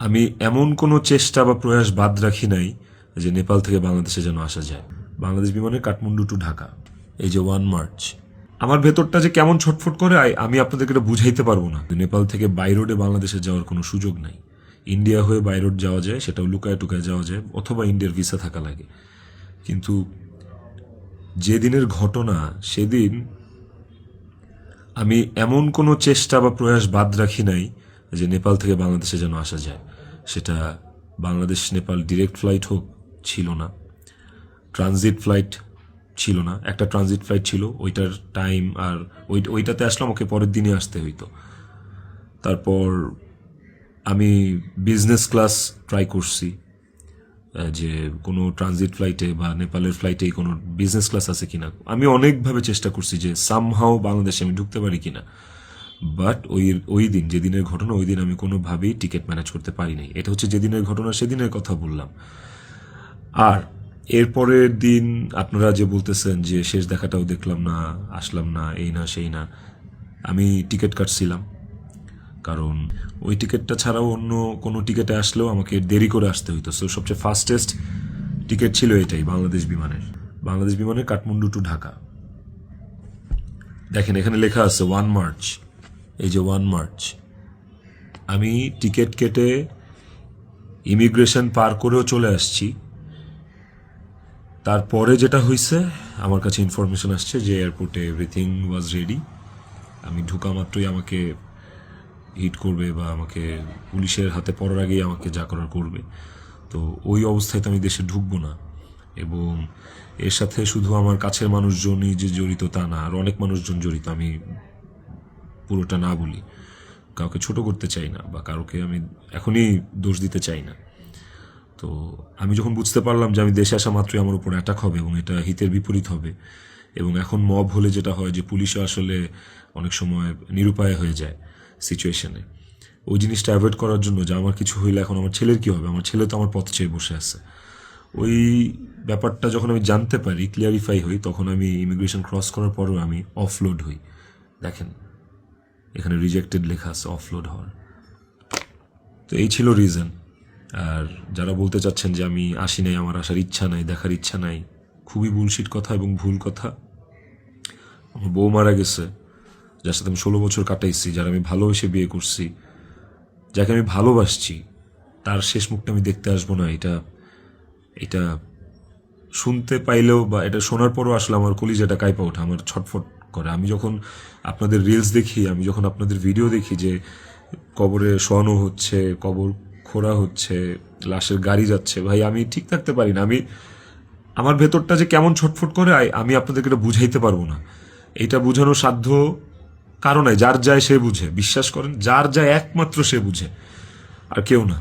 আমি এমন কোনো চেষ্টা বা প্রয়াস বাদ রাখি নাই যে নেপাল থেকে বাংলাদেশে যেন আসা যায়। বাংলাদেশ বিমানে কাঠমান্ডু টু ঢাকা, এই যে 1 মার্চ, আমার ভেতরটা যে কেমন ছটফট করে আমি আপনাদেরকে এটা বুঝাইতে পারবো না। নেপাল থেকে বাই রোডে বাংলাদেশে যাওয়ার কোনো সুযোগ নাই। ইন্ডিয়া হয়ে বাই রোড যাওয়া যায়, সেটাও লুকায় টুকায় যাওয়া যায়, অথবা ইন্ডিয়ার ভিসা থাকা লাগে। কিন্তু যেদিনের ঘটনা সেদিন আমি এমন কোনো চেষ্টা বা প্রয়াস বাদ রাখি নাই যে নেপাল থেকে বাংলাদেশে যেন আসা যায়। সেটা বাংলাদেশ নেপাল ডিরেক্ট ফ্লাইট হোক, ছিল না। ট্রানজিট ফ্লাইট ছিল না, একটা ট্রানজিট ফ্লাইট ছিল, ওইটার টাইম আর ওইটাতে আসলে আমাকে পরের দিনই আসতে হইতো। তারপর আমি বিজনেস ক্লাস ট্রাই করছি, যে কোনো ট্রানজিট ফ্লাইটে বা নেপালের ফ্লাইটেই কোনো বিজনেস ক্লাস আছে কিনা। আমি অনেকভাবে চেষ্টা করছি যে সামহাও বাংলাদেশে আমি ঢুকতে পারি কিনা, বাট ওই দিন যেদিনের ঘটনা, ওই দিন আমি কোনোভাবেই টিকিট ম্যানেজ করতে পারিনি। এটা হচ্ছে যেদিনের ঘটনা, সেদিনের কথা বললাম। আর এরপরের দিন আপনারা যে বলতেছেন যে শেষ দেখাটাও দেখলাম না, আসলাম না, এই না সেই না, আমি টিকিট কাটছিলাম, কারণ ওই টিকিটটা ছাড়াও অন্য কোনো টিকিটে আসলেও আমাকে দেরি করে আসতে হইতো। সো সবচেয়ে ফাস্টেস্ট টিকিট ছিল এটাই, বাংলাদেশ বিমানের কাঠমান্ডু টু ঢাকা। দেখেন এখানে লেখা আছে 1 মার্চ, এই যে 1 মার্চ। আমি টিকিট কেটে ইমিগ্রেশন পার করেও চলে আসছি। তারপরে যেটা হয়েছে, আমার কাছে ইনফরমেশন আসছে যে এয়ারপোর্টে এভরিথিং ওয়াজ রেডি। আমি ঢোকা মাত্রই আমাকে হিট করবে বা আমাকে পুলিশের হাতে পড়ার আগেই আমাকে যা করার করবে। তো ওই অবস্থায় তো আমি দেশে ঢুকবো না। এবং এর সাথে শুধু আমার কাছের মানুষজনই যে জড়িত তা না, আর অনেক মানুষজন জড়িত। আমি পুরোটা না বলি, কাউকে ছোট করতে চাই না বা কাউকে আমি এখনই দোষ দিতে চাই না। তো আমি যখন বুঝতে পারলাম যে আমি দেশে আসা মাত্রই আমার উপর অ্যাটাক হবে এবং এটা হিতের বিপরীত হবে, এবং এখন মব হলে যেটা হয় যে পুলিশও আসলে অনেক সময় নিরুপায় হয়ে যায় সিচুয়েশনে, ওই জিনিসটা অ্যাভয়েড করার জন্য যে আমার কিছু হইলে এখন আমার ছেলের কী হবে, আমার ছেলে তো আমার পথ চেয়ে বসে আছে, ওই ব্যাপারটা যখন আমি জানতে পারি, ক্লিয়ারিফাই হই, তখন আমি ইমিগ্রেশন ক্রস করার পরেও আমি অফলোড হই। দেখেন এখানে রিজেক্টেড লেখা আছে, অফলোড হওয়ার। তো এই ছিল রিজন। আর যারা বলতে চাচ্ছেন যে আমি আসি নাই, আমার আসার ইচ্ছা নাই, দেখার ইচ্ছা নাই, খুবই বুলশিট কথা এবং ভুল কথা। আমার বউ মারা গেছে, যার সাথে আমি 16 বছর কাটাইছি, যারা আমি ভালোবেসে বিয়ে করছি, যাকে আমি ভালোবাসছি, তার শেষ মুখটা আমি দেখতে আসবো না। এটা শুনতে পাইলেও বা এটা শোনার পরও আসলে আমার কলিজাটা কাঁপা ওঠে, আমার ছটফট করে। আমি যখন আপনাদের রিলস দেখি, আমি যখন আপনাদের ভিডিও দেখি যে কবরে শোয়ানো হচ্ছে, কবর খোঁড়া হচ্ছে, লাশের গাড়ি যাচ্ছে, ভাই আমি ঠিক থাকতে পারি না। আমার ভেতরটা যে কেমন ছটফট করে আমি আপনাদেরকে এটা বুঝাইতে পারবো না। এটা বুঝানোর সাধ্য কারো নাই, যার যায় সে বুঝে। বিশ্বাস করেন, যার যায় একমাত্র সে বুঝে, আর কেউ না।